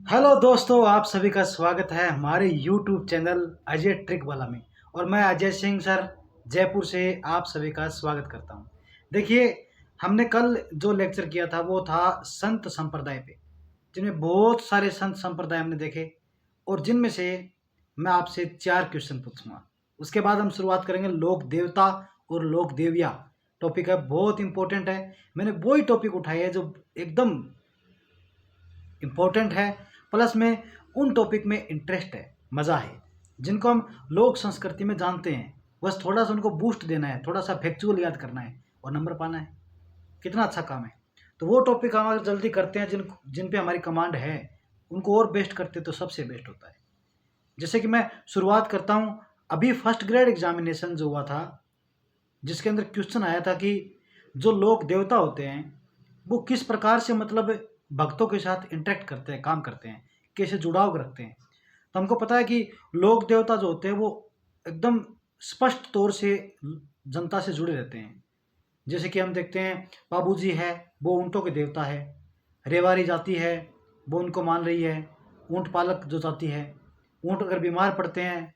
Hello दोस्तों, आप सभी का स्वागत है हमारे YouTube चैनल अजय ट्रिक वाला में। और मैं अजय सिंह सर जयपुर से आप सभी का स्वागत करता हूं। देखिए, हमने कल जो लेक्चर किया था वो था संत संप्रदाय पे, जिनमें बहुत सारे संत संप्रदाय हमने देखे और जिनमें से मैं आपसे 4 क्वेश्चन पूछूंगा। उसके बाद हम शुरुआत करेंगे लोक देवता और लोक देविया। टॉपिक है, बहुत इंपॉर्टेंट है। मैंने वही टॉपिक उठाई है जो एकदम इम्पोर्टेंट है, प्लस में उन टॉपिक में इंटरेस्ट है, मज़ा है, जिनको हम लोक संस्कृति में जानते हैं। बस थोड़ा सा उनको बूस्ट देना है, थोड़ा सा फैक्चुअल याद करना है और नंबर पाना है। कितना अच्छा काम है। तो वो टॉपिक हम अगर जल्दी करते हैं, जिन पे हमारी कमांड है, उनको और बेस्ट करते तो सबसे बेस्ट होता है। जैसे कि मैं शुरुआत करता हूँ, अभी फर्स्ट ग्रेड एग्जामिनेशन जो हुआ था, जिसके अंदर क्वेश्चन आया था कि जो लोक देवता होते हैं वो किस प्रकार से मतलब भक्तों के साथ इंटरेक्ट करते हैं, काम करते हैं, कैसे जुड़ाव रखते हैं। तो हमको पता है कि लोक देवता जो होते हैं वो एकदम स्पष्ट तौर से जनता से जुड़े रहते हैं। जैसे कि हम देखते हैं, बाबूजी है वो ऊँटों के देवता है, रेवारी जाति है वो उनको मान रही है, ऊँट पालक जो जाति है, ऊँट अगर बीमार पड़ते हैं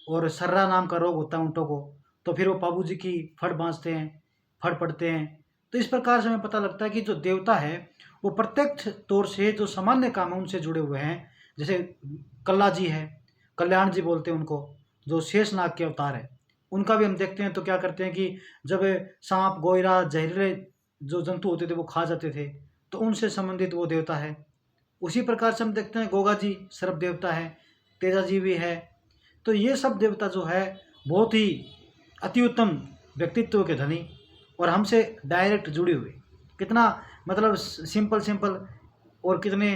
और सर्रा नाम का रोग होता है ऊँटों को, तो फिर वो बाबूजी की फड़ बाँधते हैं, फड़ पड़ते हैं। तो इस प्रकार से हमें पता लगता है कि जो देवता है वो प्रत्यक्ष तौर से जो सामान्य काम है उनसे जुड़े हुए हैं। जैसे कल्ला जी है, कल्याण जी बोलते हैं उनको, जो शेषनाग के अवतार है। उनका भी हम देखते हैं तो क्या करते हैं कि जब सांप गोइरा जहरीले जो जंतु होते थे वो खा जाते थे, तो उनसे संबंधित वो देवता है। उसी प्रकार से हम देखते हैं गोगा जी सर्प देवता है, तेजा जी भी है। तो ये सब देवता जो है बहुत ही अति उत्तम व्यक्तित्व के धनी और हमसे डायरेक्ट जुड़े हुए। कितना मतलब सिंपल सिंपल और कितने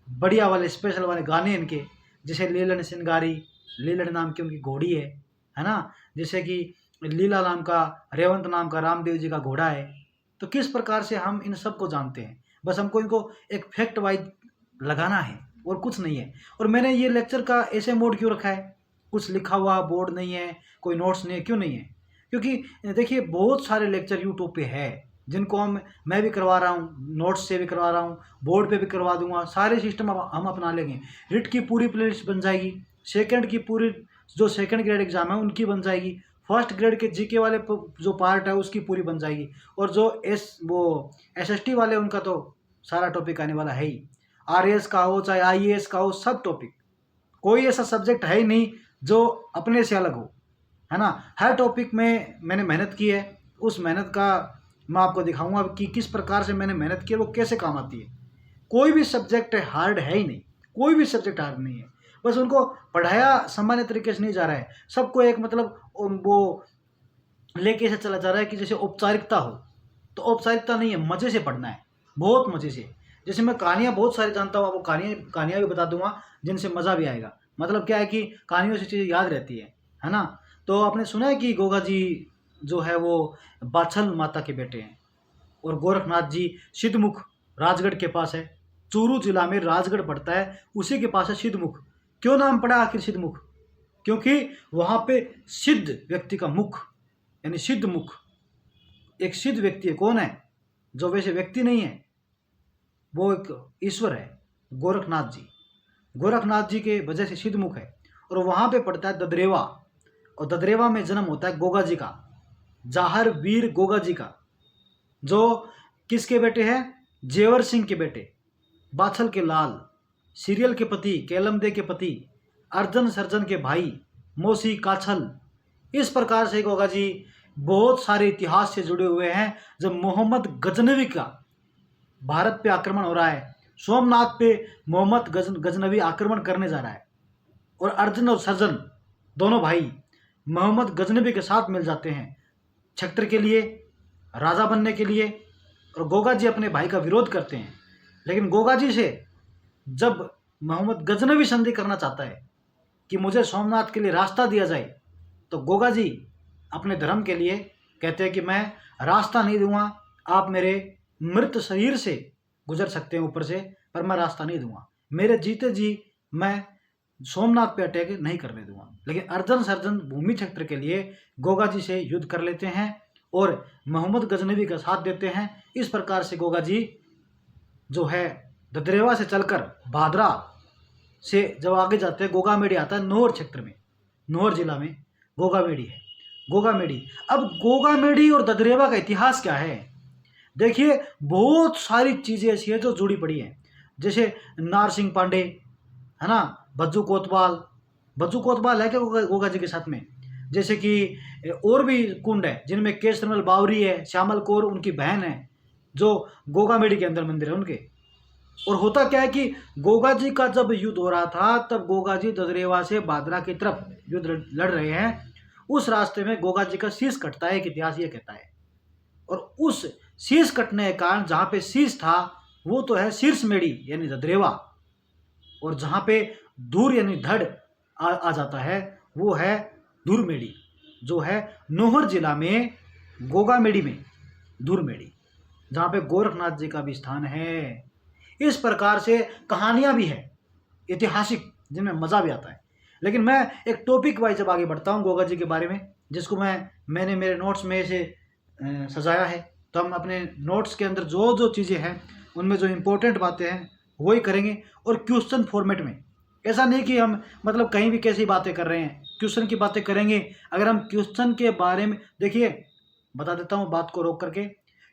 बढ़िया वाले स्पेशल वाले गाने इनके। जैसे लीलन सिंगारी, लीलन नाम की उनकी घोड़ी है ना। जैसे कि लीला नाम का, रेवंत नाम का रामदेव जी का घोड़ा है। तो किस प्रकार से हम इन सब को जानते हैं, बस हमको इनको एक फैक्ट वाइज लगाना है और कुछ नहीं है। और मैंने ये लेक्चर का ऐसे मोड क्यों रखा है, कुछ लिखा हुआ बोर्ड नहीं है, कोई नोट्स नहीं है। क्यों नहीं है? क्योंकि देखिए, बहुत सारे लेक्चर यूट्यूब पे है जिनको मैं भी करवा रहा हूँ, नोट्स से भी करवा रहा हूँ, बोर्ड पे भी करवा दूंगा। सारे सिस्टम हम अपना लेंगे। रिट की पूरी प्लेलिस्ट बन जाएगी, सेकंड की पूरी जो सेकंड ग्रेड एग्जाम है उनकी बन जाएगी, फर्स्ट ग्रेड के जीके वाले जो पार्ट है उसकी पूरी बन जाएगी, और जो एसएसटी वाले उनका तो सारा टॉपिक आने वाला है ही। आरएएस का हो चाहे आईएएस का हो, सब टॉपिक, कोई ऐसा सब्जेक्ट है ही नहीं जो अपने से अलग हो, है ना। हर टॉपिक में मैंने मेहनत की है। उस मेहनत का मैं आपको दिखाऊंगा कि किस प्रकार से मैंने मेहनत की है, वो कैसे काम आती है। कोई भी सब्जेक्ट हार्ड है ही नहीं, कोई भी सब्जेक्ट हार्ड नहीं है। बस उनको पढ़ाया सामान्य तरीके से नहीं जा रहा है, सबको एक मतलब वो लेके से चला जा रहा है कि जैसे औपचारिकता हो। तो औपचारिकता नहीं है, मज़े से पढ़ना है, बहुत मज़े से। जैसे मैं कहानियाँ बहुत सारी जानता हूँ, आपको कहानियाँ भी बता दूंगा जिनसे मज़ा भी आएगा। मतलब क्या है कि कहानियों से चीज़ें याद रहती है ना। तो आपने सुना है कि गोगा जी जो है वो बाछल माता के बेटे हैं, और गोरखनाथ जी सिद्धमुख राजगढ़ के पास है। चूरू जिला में राजगढ़ पड़ता है, उसी के पास है सिद्धमुख। क्यों नाम पड़ा आखिर सिद्धमुख? क्योंकि वहाँ पे सिद्ध व्यक्ति का मुख, यानी सिद्ध मुख। एक सिद्ध व्यक्ति है, कौन है? जो वैसे व्यक्ति नहीं है, वो एक ईश्वर है, गोरखनाथ जी। गोरखनाथ जी के वजह से सिद्ध मुख है। और वहाँ पे पड़ता है ददरेवा, और ददरेवा में जन्म होता है गोगा जी का, जाहर वीर गोगा जी का, जो किसके बेटे हैं? जेवर सिंह के बेटे, बाछल के लाल, सीरियल के पति, केलमदे के पति, अर्जन सर्जन के भाई, मोसी काछल। इस प्रकार से गोगा जी बहुत सारे इतिहास से जुड़े हुए हैं। जब मोहम्मद गजनवी का भारत पे आक्रमण हो रहा है, सोमनाथ पे मोहम्मद गजनवी आक्रमण करने जा रहा है, और अर्जन और सर्जन दोनों भाई मोहम्मद गजनवी के साथ मिल जाते हैं छत्र के लिए, राजा बनने के लिए। और गोगा जी अपने भाई का विरोध करते हैं, लेकिन गोगा जी से जब मोहम्मद गजनवी संधि करना चाहता है कि मुझे सोमनाथ के लिए रास्ता दिया जाए, तो गोगा जी अपने धर्म के लिए कहते हैं कि मैं रास्ता नहीं दूंगा, आप मेरे मृत शरीर से गुजर सकते हैं ऊपर से, पर मैं रास्ता नहीं दूंगा, मेरे जीते जी मैं सोमनाथ पे अटैक नहीं करने दूंगा। लेकिन अर्जन सर्जन भूमि क्षेत्र के लिए गोगा जी से युद्ध कर लेते हैं और मोहम्मद गजनवी का साथ देते हैं। इस प्रकार से गोगा जी जो है ददरेवा से चलकर भादरा से जब आगे जाते हैं गोगामेडी आता है नौहर क्षेत्र में, नौहर जिला में गोगामेडी है, गोगामेडी। अब गोगामेडी और ददरेवा का इतिहास क्या है? देखिए बहुत सारी चीज़ें ऐसी है जो जुड़ी पड़ी हैं, जैसे नार सिंह पांडे है ना, भज्जू कोतवाल, भज्जू कोतवाल है क्या गोगा जी के साथ में, जैसे कि और भी कुंड है जिनमें केशरमल बावरी है, श्यामल कौर उनकी बहन है, जो गोगामेडी के अंदर मंदिर है उनके। और होता क्या है कि गोगा जी का जब युद्ध हो रहा था तब गोगा जी ददरेवा से बादरा की तरफ युद्ध लड़ रहे हैं, उस रास्ते में गोगा जी का शीश कटता है, एक इतिहास ये कहता है। और उस शीश कटने के कारण जहाँ पे शीश था वो तो है शीर्षमेड़ी यानी ददरेवा, और जहाँ पे धूर यानी धड़ आ जाता है वो है धूरमेड़ी, जो है नौहर जिला में गोगामेडी में धूरमेड़ी, जहाँ पे गोरखनाथ जी का भी स्थान है। इस प्रकार से कहानियाँ भी है ऐतिहासिक जिनमें मज़ा भी आता है। लेकिन मैं एक टॉपिक वाइज जब आगे बढ़ता हूँ गोगा जी के बारे में, जिसको मैंने मेरे नोट्स में से सजाया है, तो हम अपने नोट्स के अंदर जो जो चीज़ें हैं उनमें जो इम्पोर्टेंट बातें हैं वही करेंगे, और क्वेश्चन फॉर्मेट में। ऐसा नहीं कि हम मतलब कहीं भी कैसी बातें कर रहे हैं, क्वेश्चन की बातें करेंगे। अगर हम क्वेश्चन के बारे में देखिए, बता देता हूँ बात को रोक करके,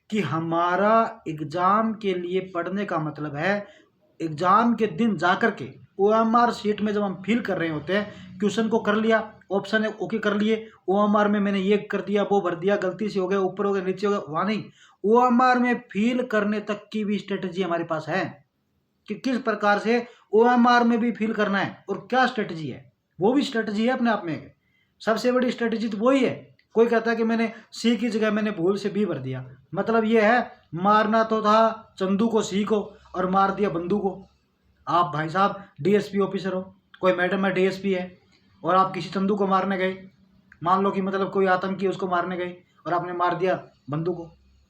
कि हमारा एग्ज़ाम के लिए पढ़ने का मतलब है एग्ज़ाम के दिन जा कर के OMR शीट में जब हम फिल कर रहे होते हैं, क्वेश्चन को कर लिया, ऑप्शन ओके कर लिए, OMR में मैंने ये कर दिया, वो भर दिया, गलती से हो गया, ऊपर हो गया, नीचे हो गया, वहाँ नहीं। OMR में फिल करने तक की भी स्ट्रेटजी हमारे पास है कि किस प्रकार से OMR में भी फिल करना है और क्या स्ट्रेटजी है, वो भी स्ट्रेटजी है अपने आप में। सबसे बड़ी स्ट्रेटजी तो वही है। कोई कहता है कि मैंने सी की जगह मैंने भूल से बी भर दिया, मतलब ये है मारना तो था चंदू को सी को और मार दिया बंदू को। आप भाई साहब DSP ऑफिसर हो, कोई मैडम है DSP है, और आप किसी चंदू को मारने गए, मान लो कि मतलब कोई आतंकी उसको मारने गए और आपने मार दिया बंदू को,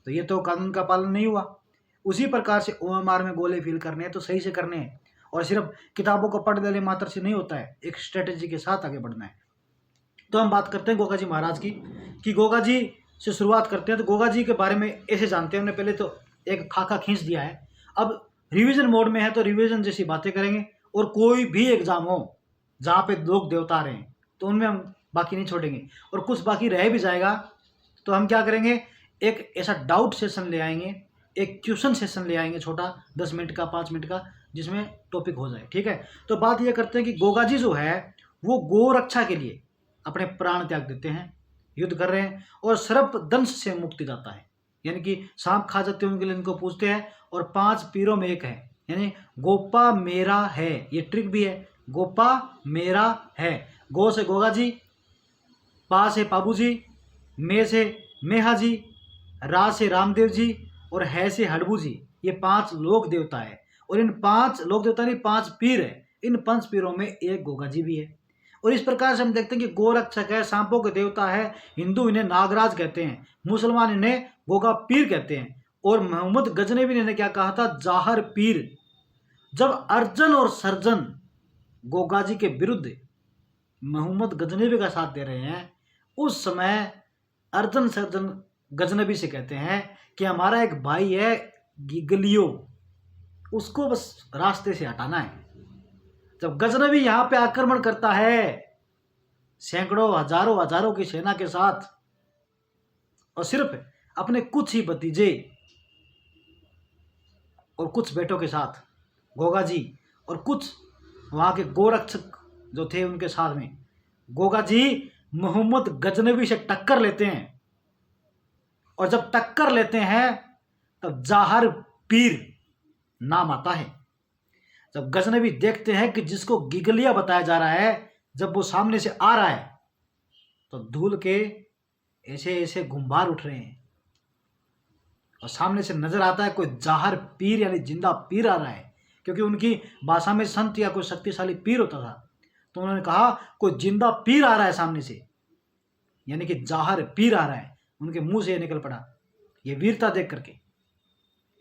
तो ये तो कानून का पालन नहीं हुआ। उसी प्रकार से OMR में गोले फिल करने हैं तो सही से करने हैं, और सिर्फ किताबों को पढ़ लेने मात्र से नहीं होता है, एक स्ट्रेटजी के साथ आगे बढ़ना है। तो हम बात करते हैं गोगा जी महाराज की, कि गोगा जी से शुरुआत करते हैं। तो गोगा जी के बारे में ऐसे जानते हैं, हमने पहले तो एक खाका खींच दिया है, अब रिवीजन मोड में है तो रिवीजन जैसी बातें करेंगे। और कोई भी एग्जाम हो जहाँ पे लोग देवता रहे हैं तो उनमें हम बाकी नहीं छोड़ेंगे, और कुछ बाकी रह भी जाएगा तो हम क्या करेंगे, एक ऐसा डाउट सेशन ले आएंगे, एक क्वेश्चन सेशन ले आएंगे छोटा 10 मिनट का 5 मिनट का, जिसमें टॉपिक हो जाए। ठीक है, तो बात ये करते हैं कि गोगा जी जो है वो गो रक्षा के लिए अपने प्राण त्याग देते हैं, युद्ध कर रहे हैं, और सर्प दंश से मुक्ति जाता है, यानी कि सांप खा जाते हैं उनके लिए इनको पूछते हैं। और 5 पीरों में एक है, यानी गोपा मेरा है, ये ट्रिक भी है, गोपा मेरा है। गो से गोगा जी, पा से पाबू जी, मे से मेहा जी, रा से रामदेव जी, और है से हड़बू जी। ये 5 लोक देवता है, और इन 5 लोक देवता नहीं 5 पीर है, इन 5 पीरों में एक गोगा जी भी है। और इस प्रकार से हम देखते हैं कि गोरक्षक है, सांपों के देवता है, हिंदू इन्हें नागराज कहते हैं, मुसलमान इन्हें गोगा पीर कहते हैं, और मोहम्मद गजनवी ने क्या कहा था, जाहर पीर। जब अर्जन और सर्जन गोगा जी के विरुद्ध मोहम्मद गजनवी का साथ दे रहे हैं, उस समय अर्जन सर्जन गजनवी से कहते हैं कि हमारा एक भाई है गिगलियो, उसको बस रास्ते से हटाना है। जब गजनवी यहाँ पे आक्रमण करता है सैकड़ों हजारों की सेना के साथ, और सिर्फ अपने कुछ ही भतीजे और कुछ बेटों के साथ, गोगा जी और कुछ वहाँ के गोरक्षक जो थे उनके साथ में, गोगा जी मोहम्मद गजनवी से टक्कर लेते हैं। और जब टक्कर लेते हैं तब जाहर पीर नाम आता है। जब गजनवी देखते हैं कि जिसको गिगलिया बताया जा रहा है, जब वो सामने से आ रहा है तो धूल के ऐसे ऐसे गुंबार उठ रहे हैं, और सामने से नजर आता है कोई जाहर पीर यानी जिंदा पीर आ रहा है, क्योंकि उनकी भाषा में संत या कोई शक्तिशाली पीर होता था। तो उन्होंने कहा कोई जिंदा पीर आ रहा है सामने से, यानी कि जाहर पीर आ रहा है। उनके मुंह से निकल पड़ा ये वीरता देख करके।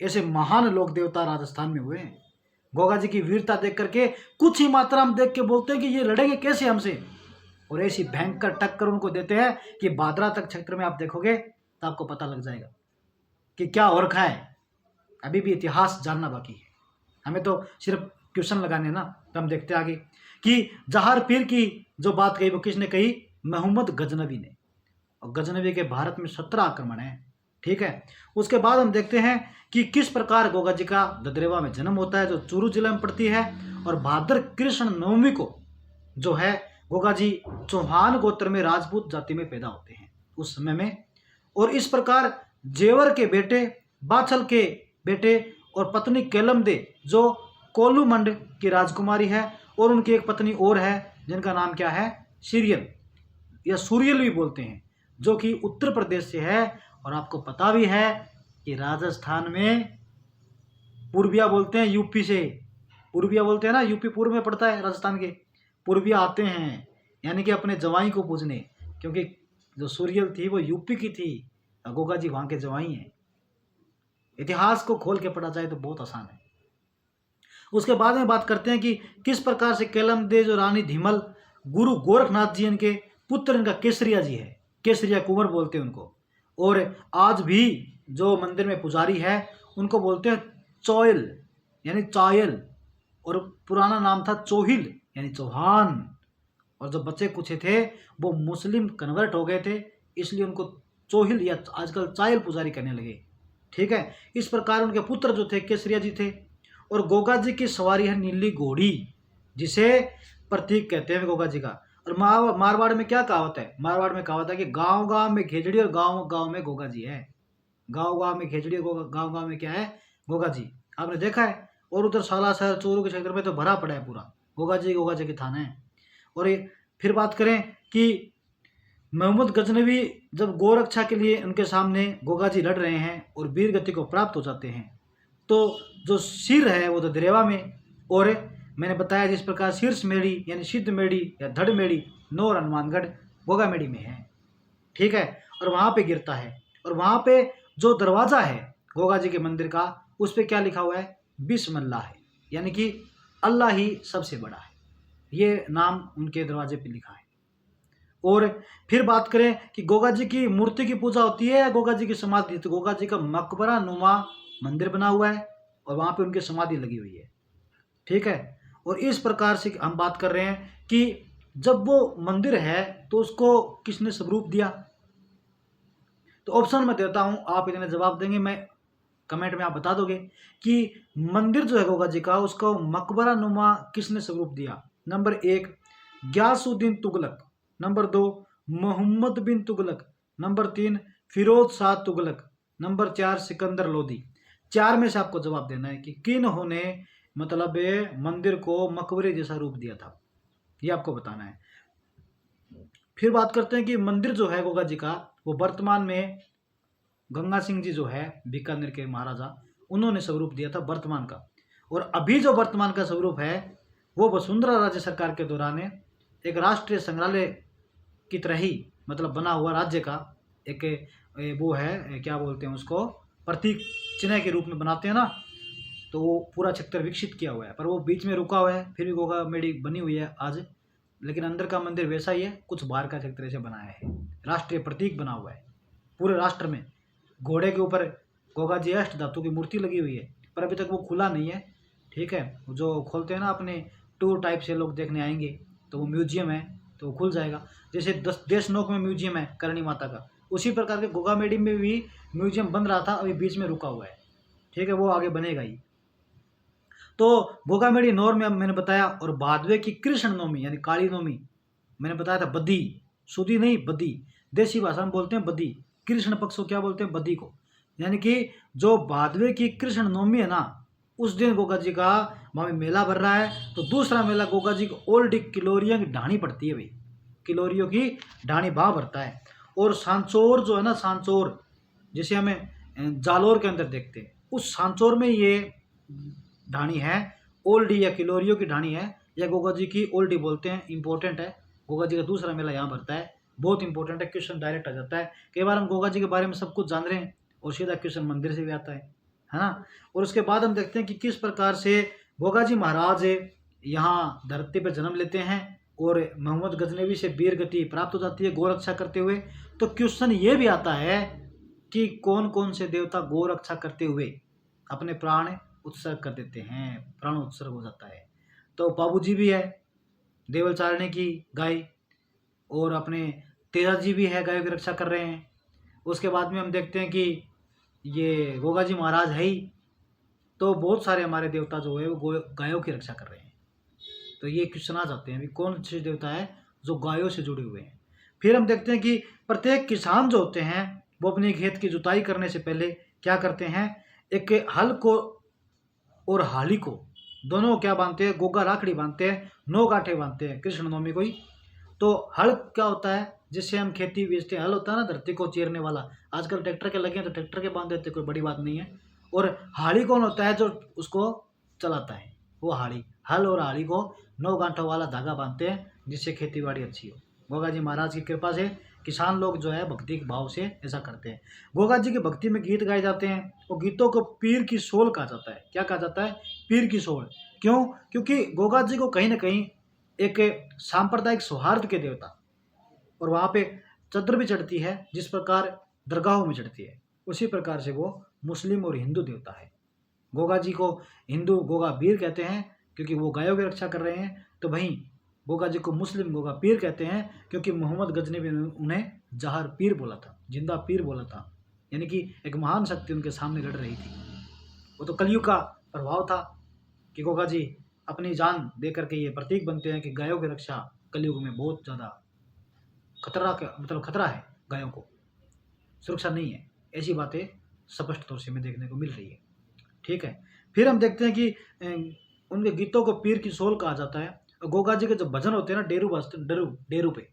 ऐसे महान लोक देवता राजस्थान में हुए हैं। गोगा जी की वीरता देख करके कुछ ही मात्रा में देख के बोलते हैं कि ये लड़ेंगे कैसे हमसे, और ऐसी भयंकर टक्कर उनको देते हैं कि बादरा तक क्षेत्र में आप देखोगे तो आपको पता लग जाएगा कि क्या हो रखा है। अभी भी इतिहास जानना बाकी है, हमें तो सिर्फ क्वेश्चन लगाने ना, तो हम देखते आगे कि जहार पीर की जो बात कही वो किसने कही? मोहम्मद गजनवी ने। और गजनवी के भारत में 17 आक्रमण है। ठीक है, उसके बाद हम देखते हैं कि किस प्रकार गोगा जी का ददरेवा में जन्म होता है, जो चूरू जिले में पड़ती है। और भाद्र कृष्ण नवमी को जो है गोगा जी चौहान गोत्र में राजपूत जाति में पैदा होते हैं उस समय में। और इस प्रकार जेवर के बेटे, बाछल के बेटे और पत्नी केलमदे जो कोलूमंड की राजकुमारी है, और उनकी एक पत्नी और है जिनका नाम क्या है? सीरियल या सूरियल भी बोलते हैं, जो कि उत्तर प्रदेश से है। और आपको पता भी है कि राजस्थान में पूर्विया बोलते हैं, यूपी से पूर्विया बोलते हैं ना, यूपी पूर्व में पड़ता है राजस्थान के। पूर्विया आते हैं यानी कि अपने जवाई को पूजने, क्योंकि जो सूरियल थी वो यूपी की थी, गोगा जी वहाँ के जवाई हैं। इतिहास को खोल के पढ़ा जाए तो बहुत आसान है। उसके बाद में बात करते हैं कि किस प्रकार से केलमदे जो रानी धीमल, गुरु गोरखनाथ जी इनके पुत्र, इनका केसरिया जी है, केसरिया कुंवर बोलते हैं उनको। और आज भी जो मंदिर में पुजारी है उनको बोलते हैं चौयल यानी चायल, और पुराना नाम था चोहिल यानी चौहान। और जो बच्चे कुछ थे वो मुस्लिम कन्वर्ट हो गए थे, इसलिए उनको चोहिल या आजकल चायल पुजारी कहने लगे। ठीक है, इस प्रकार उनके पुत्र जो थे केसरिया जी थे। और गोगा जी की सवारी है नीली घोड़ी, जिसे प्रतीक कहते हैं गोगा जी का। और मारवाड़ में क्या कहावत है? मारवाड़ में कहावत है कि गांव गांव में खेजड़ी और गांव गांव में गोगा जी है। गांव गांव में खेजड़ी और गांव गांव में क्या है? गोगा जी। आपने देखा है। और उधर सालासर चोरू के क्षेत्र में तो भरा पड़ा है पूरा गोगा जी के थाने हैं। और फिर बात करें कि मोहम्मद गजनवी जब गोरक्षा के लिए उनके सामने गोगा जी लड़ रहे हैं और वीर गति को प्राप्त हो जाते हैं, तो जो सिर है वो तो दरेवा में, और मैंने बताया जिस प्रकार शीर्ष मेड़ी यानी सिद्ध मेड़ी या धड़ मेड़ी नौर हनुमानगढ़ गोगा मेड़ी में है। ठीक है, और वहाँ पे गिरता है। और वहाँ पे जो दरवाज़ा है गोगा जी के मंदिर का, उस पर क्या लिखा हुआ है? बिस्मिल्लाह है, यानी कि अल्लाह ही सबसे बड़ा है, ये नाम उनके दरवाजे पे लिखा है। और फिर बात करें कि गोगा जी की मूर्ति की पूजा होती है या गोगा जी की समाधि, तो गोगा जी का मकबरा नुमा मंदिर बना हुआ है और वहाँ पे उनकी समाधि लगी हुई है। ठीक है, और इस प्रकार से हम बात कर रहे हैं कि जब वो मंदिर है तो उसको किसने स्वरूप दिया? तो ऑप्शन मैं देता हूँ, आप इतने जवाब देंगे, मैं कमेंट में आप बता दोगे कि मंदिर जो है गोगा जी का, उसको मकबरा नुमा किसने स्वरूप दिया? नंबर 1 गयासुद्दीन तुगलक, नंबर 2 मोहम्मद बिन तुगलक, नंबर 3 फिरोज शाह तुगलक, नंबर 4 सिकंदर लोदी। 4 में से आपको जवाब देना है कि किन होने मतलब मंदिर को मकबरे जैसा रूप दिया था, ये आपको बताना है। फिर बात करते हैं कि मंदिर जो है गोगा जी का, वो वर्तमान में गंगा सिंह जी जो है बीकानेर के महाराजा, उन्होंने स्वरूप दिया था वर्तमान का। और अभी जो वर्तमान का स्वरूप है वो वसुंधरा राज्य सरकार के दौरान एक राष्ट्रीय संग्रहालय की तरह ही मतलब बना हुआ राज्य का एक वो है, क्या बोलते हैं उसको, प्रतीक चिन्ह के रूप में बनाते हैं ना, तो वो पूरा क्षेत्र विकसित किया हुआ है। पर वो बीच में रुका हुआ है, फिर भी गोगा मेड़ी बनी हुई है आज, लेकिन अंदर का मंदिर वैसा ही है, कुछ बाहर का क्षेत्र से बनाया है। राष्ट्रीय प्रतीक बना हुआ है पूरे राष्ट्र में। घोड़े के ऊपर गोगा जी अष्ट धातु की मूर्ति लगी हुई है, पर अभी तक वो खुला नहीं है। ठीक है, जो खोलते हैं ना अपने टूर टाइप से लोग देखने आएंगे, तो वो म्यूजियम है तो वो खुल जाएगा। जैसे देशनोक में म्यूजियम है करणी माता का, उसी प्रकार के गोगा मेड़ी में भी म्यूजियम बन रहा था, अभी बीच में रुका हुआ है। ठीक है, वो आगे बनेगा ही। तो गोगा मेड़ी नौर में मैंने बताया, और भादवे की कृष्ण नवमी यानी काली नवमी मैंने बताया था बदी, सुदी नहीं बदी, देसी भाषा में बोलते हैं बदी, कृष्ण पक्ष को क्या बोलते हैं? बदी को। यानी कि जो भादवे की कृष्ण नवमी है ना, उस दिन गोगा जी का वहाँ में मेला भर रहा है। तो दूसरा मेला गोगा जी को ओल्ड किलोरियों की ढाणी पड़ती है भाई, किलोरियों की ढाणी भाव भरता है। और सांचौर जो है ना, सांचौर जिसे हमें जालोर के अंदर देखते हैं, उस सांचौर में ये ढाणी है, ओल्डी या किलोरियों की ढाणी है, या गोगा जी की ओल्डी बोलते हैं। इंपॉर्टेंट है, गोगा जी का दूसरा मेला यहाँ भरता है, बहुत इंपॉर्टेंट है, क्वेश्चन डायरेक्ट आ जाता है। कई बार हम गोगा जी के बारे में सब कुछ जान रहे हैं और सीधा क्वेश्चन मंदिर से भी आता है ना। और उसके बाद हम देखते हैं कि किस प्रकार से गोगा जी महाराज यहाँ धरती पर जन्म लेते हैं और मोहम्मद गजनवी से वीर गति प्राप्त हो जाती है गोरक्षा करते हुए। तो क्वेश्चन ये भी आता है कि कौन कौन से देवता गोरक्षा करते हुए अपने प्राण उत्सर्ग कर देते हैं, प्राण उत्सर्ग हो जाता है। तो बाबूजी भी है देवल चारणे की गाय, और अपने तेजा जी भी है गायों की रक्षा कर रहे हैं। उसके बाद में हम देखते हैं कि ये गोगा जी महाराज है ही, तो बहुत सारे हमारे देवता जो है वो गायों की रक्षा कर रहे हैं। तो ये क्वेश्चन आ जाते हैं अभी कौन से देवता है जो गायों से जुड़े हुए हैं। फिर हम देखते हैं कि प्रत्येक किसान जो होते हैं वो अपने खेत की जुताई करने से पहले क्या करते हैं, एक हल को और हाली को दोनों को क्या बांधते हैं, गोगा राखड़ी बांधते हैं, 9 गांठे बांधते हैं कृष्ण नवमी को ही। तो हल क्या होता है जिससे हम खेती बेचते हैं, हल होता है ना धरती को चीरने वाला, आजकल ट्रैक्टर के लगे हैं तो ट्रैक्टर के बांध देते, कोई बड़ी बात नहीं है। और हाड़ी कौन होता है जो उसको चलाता है, वो हाड़ी, हल और हाड़ी को 9 गांठों वाला धागा बांधते हैं जिससे खेती बाड़ी अच्छी हो। गोगा जी महाराज की कृपा से किसान लोग जो है भक्ति के भाव से ऐसा करते हैं। गोगा जी की भक्ति में गीत गाए जाते हैं, और गीतों को पीर की सोल कहा जाता है। क्या कहा जाता है, पीर की सोल। क्यों, क्योंकि गोगा जी को कहीं ना कहीं एक सांप्रदायिक सौहार्द के देवता, और वहाँ पे चद्र भी चढ़ती है जिस प्रकार दरगाहों में चढ़ती है, उसी प्रकार से वो मुस्लिम और हिंदू देवता है। गोगा जी को हिंदू गोगा पीर कहते हैं क्योंकि वो गायों की रक्षा कर रहे हैं, तो वहीं गोगा जी को मुस्लिम गोगा पीर कहते हैं क्योंकि मोहम्मद गजनबी ने उन्हें जहर पीर बोला था, जिंदा पीर बोला था, यानी कि एक महान शक्ति उनके सामने लड़ रही थी। वो तो कलयुग का प्रभाव था कि गोगा जी अपनी जान दे करके ये प्रतीक बनते हैं कि गायों की रक्षा कलयुग में बहुत ज़्यादा खतरा है, गायों को सुरक्षा नहीं है, ऐसी बातें स्पष्ट तौर से हमें देखने को मिल रही है। ठीक है, फिर हम देखते हैं कि उनके गीतों को पीर की सोल कहा जाता है। गोगा जी के जो भजन होते हैं ना, डेरू बजते, डेरू पे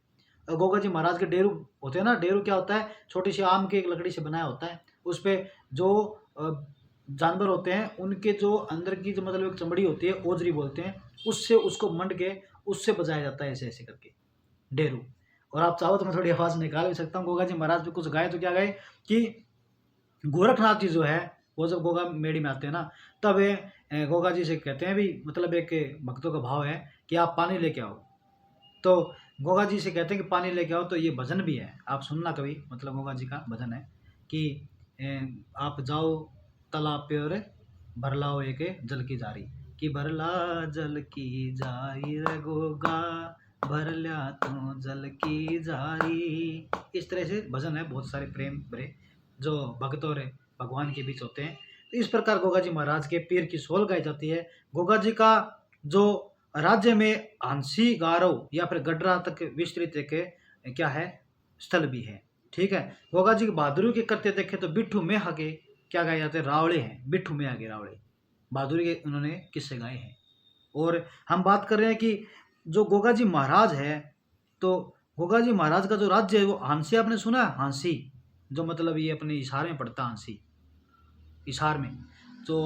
गोगा जी महाराज के डेरू होते हैं ना। डेरू क्या होता है, छोटी सी आम की एक लकड़ी से बनाया होता है, उस पर जो जानवर होते हैं उनके जो अंदर की जो मतलब एक चमड़ी होती है, ओजरी बोलते हैं, उससे उसको मंड के उससे बजाया जाता है ऐसे ऐसे करके डेरू। और आप चाहो तो मैं थोड़ी आवाज़ निकाल भी सकता हूँ। गोगा जी महाराज पे कुछ गाए तो क्या गाए कि गोरखनाथ जी जो है वो जब गोगा मेड़ी में आते हैं ना, तब गोगा जी से कहते हैं भी, मतलब एक भक्तों का भाव है कि आप पानी लेके आओ, तो गोगा जी से कहते हैं कि पानी लेके आओ। तो ये भजन भी है, आप सुनना कभी, मतलब गोगा जी का भजन है कि आप जाओ तालाब पे और भर लाओ एक जल की जारी, कि भरला जल की जारी रे गोगा, भर लिया तो जल की जारी। इस तरह से भजन है, बहुत सारे प्रेम भरे जो भक्त और भगवान के बीच होते हैं। तो इस प्रकार गोगा जी महाराज के पीर की सोल गाई जाती है। गोगा जी का जो राज्य में हंसी गारो या फिर गडरा तक विस्तृत एक क्या है स्थल भी है। ठीक है, गोगा जी की बहादुरी के करते देखे तो बिट्ठू में आगे क्या गाए जाते हैं, रावड़े हैं, बिट्ठू में आगे रावड़े, बहादुरी के उन्होंने किस्से गाए हैं। और हम बात कर रहे हैं कि जो गोगा जी महाराज है, तो गोगा जी महाराज का जो राज्य है वो हांसी, आपने सुना है हांसी, जो मतलब ये अपने इशारे में पड़ता है हांसी, इशार में। तो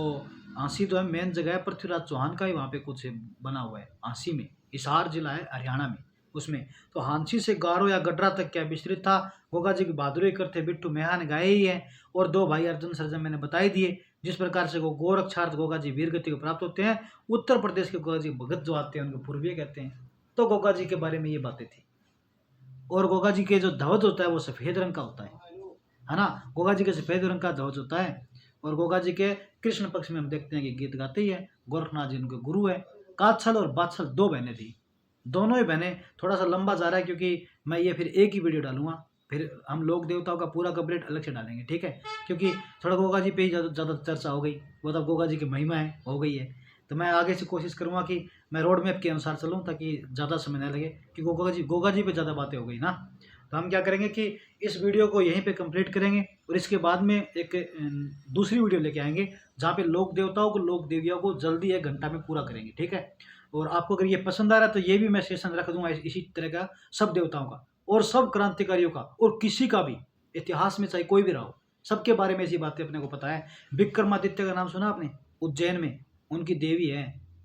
हांसी तो है मेन जगह है, पृथ्वीराज चौहान का ही वहाँ पे कुछ बना हुआ है हांसी में, इशार जिला है हरियाणा में उसमें। तो हांसी से गारो या गडरा तक क्या विस्तृत था। गोगा जी की बहादुरी करते बिट्टू मेहा ने गाए ही है, और 2 भाई अर्जुन सर्जन मैंने बताई दिए। जिस प्रकार से गोरक्षार्थ गोगा जी वीर गति को प्राप्त होते हैं, उत्तर प्रदेश के गोगा जी भगत जो आते हैं उनको पूर्वीय कहते हैं। तो गोगा जी के बारे में ये बातें थी। और गोगा जी के जो ध्वज होता है वो सफ़ेद रंग का होता है ना, गोगा जी के सफ़ेद रंग का ध्वज होता है। और गोगा जी के कृष्ण पक्ष में हम देखते हैं कि गीत गाते ही है। गोरखनाथ जी उनके गुरु है। काछल और बाछल 2 बहनें थी, दोनों ही बहनें, थोड़ा सा लंबा जा रहा है क्योंकि मैं ये फिर एक ही वीडियो डालूंगा, फिर हम लोग देवताओं का पूरा कवरेज अलग से डालेंगे। ठीक है, क्योंकि थोड़ा गोगा जी पे ही ज़्यादा चर्चा हो गई, वो तब गोगा जी की महिमा है हो गई है। तो मैं आगे से कोशिश करूँगा कि मैं रोड मैप के अनुसार चलूँ ताकि ज़्यादा समय न लगे, कि गोगा जी पे ज़्यादा बातें हो गई ना। तो हम क्या करेंगे कि इस वीडियो को यहीं पे कंप्लीट करेंगे, और इसके बाद में एक दूसरी वीडियो लेके आएंगे जहाँ पे लोक देवताओं को, लोक देवियों को जल्दी 1 घंटा में पूरा करेंगे। ठीक है, और आपको अगर ये पसंद आ रहा है तो ये भी मैं सेशन रख दूंगा इसी तरह का, सब देवताओं का और सब क्रांतिकारियों का, और किसी का भी इतिहास में चाहे कोई भी रहा हो, सबके बारे में ऐसी बातें अपने को पता है। विक्रमादित्य का नाम सुना आपने, उज्जैन में उनकी देवी है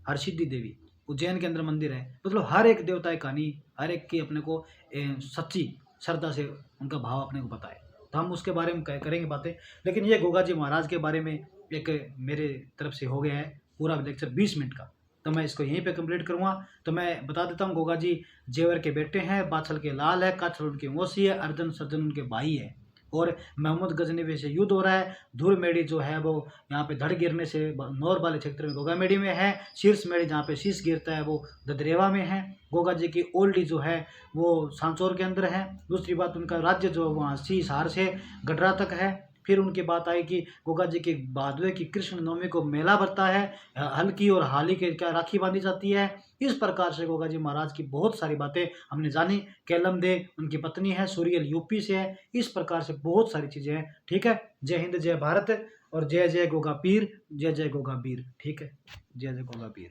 हरसिद्धि देवी, उज्जैन के अंदर मंदिर है। मतलब हर एक देवता की कहानी, हर एक की अपने को सच्ची श्रद्धा से उनका भाव अपने को पता है, तो हम उसके बारे में करेंगे बातें। लेकिन ये गोगा जी महाराज के बारे में एक मेरे तरफ से हो गया है पूरा लेक्चर 20 मिनट का, तो मैं इसको यहीं पे कंप्लीट करूँगा। तो मैं बता देता हूँ, गोगा जी जेवर के बेटे हैं, बाछल के लाल है, काछल उनकी मौसी है, अर्जुन सर्जन उनके भाई है। और मोहम्मद गजनवी से युद्ध हो रहा है। धूल मेढ़ी जो है वो यहाँ पे धड़ गिरने से नौर वाले क्षेत्र में गोगा मेढ़ी में है। शीर्ष मेढ़ी जहाँ पे शीश गिरता है वो ददरेवा में है। गोगा जी की ओल्डी जो है वो सांचौर के अंदर है। दूसरी बात, उनका राज्य जो वहाँ शीश हार से गडरा तक है। फिर उनकी बात आई कि गोगा जी के भादवे की कृष्ण नवमी को मेला भरता है, हल्की और हाली के क्या राखी बांधी जाती है। इस प्रकार से गोगा जी महाराज की बहुत सारी बातें हमने जानी। कैलम दे उनकी पत्नी है, सूरियल यूपी से है। इस प्रकार से बहुत सारी चीज़ें हैं। ठीक है, जय हिंद जय भारत और जय जय गोगा पीर, जय जय गोगा वीर। ठीक है, जय जय गोगा पीर।